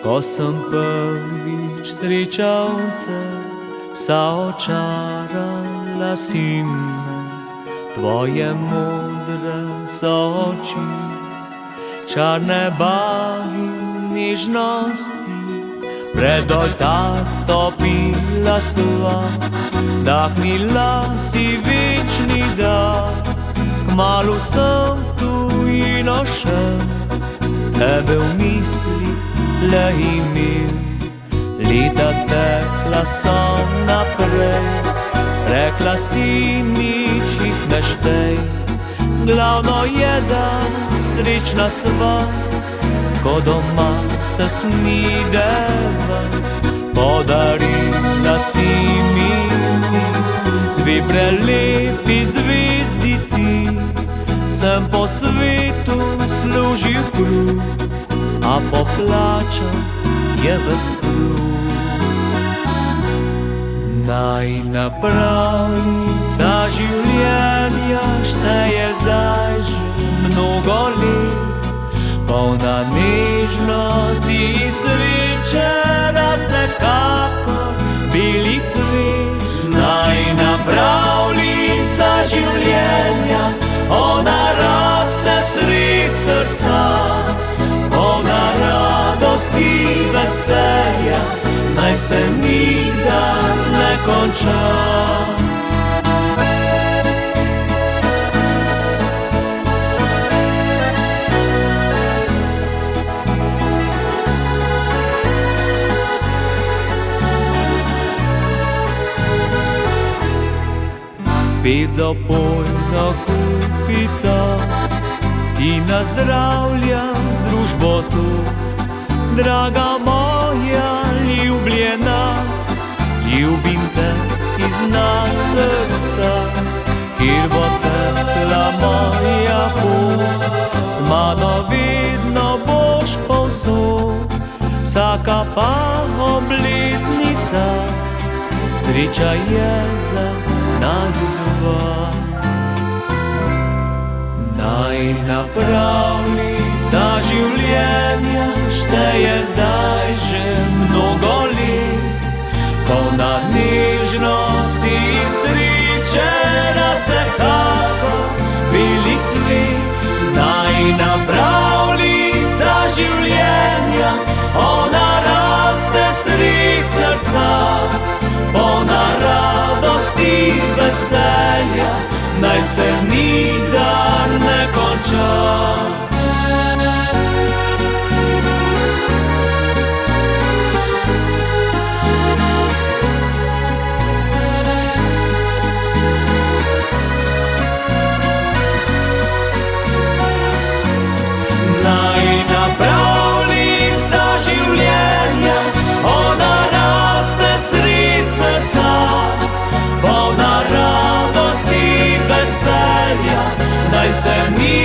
Ko sem prvič srečal te, vsa očarala si me, tvoje modre so oči, čar neba in nežnosti. Pred oltar stopila sva, dahnila si večni dar. Kmalu sem tu in ošel, tebe v mislih le imel. Leta tekla so naprej, rekla si nič jih ne štej. Glavno je, da srečna sva, ko doma se snideva. Podarila si mi ti dve prelepi zvezdici, sem po svetu služil kruh, a poplačan je ves trud. Najina pravljica življenja šteje zdaj že mnogo let, polna nežnosti in sreče raste kakor beli cvet. Najina pravljica življenja, ona raste sred srca, polna radosti veselja, naj se nikdar ne konča. Spet zapojna kupica, ti nazdravljam z družbo tu. Draga moja ljubljena, ljubim te iz nas srca, kjer bo tekla moja pot, z mano vedno boš povsod. Vsaka pa obletnica, sreča je za naju dva. Najina pravljica življenja šteje zdaj že mnogo let, polna nežnosti in sreče raste kakor beli cvet. Najina pravljica življenja, ona raste sred srca, polna radosti veselja, naj se nikdar ne konča. Najina pravljica življenja, ona raste sred srca, polna radosti veselja, naj se nikdar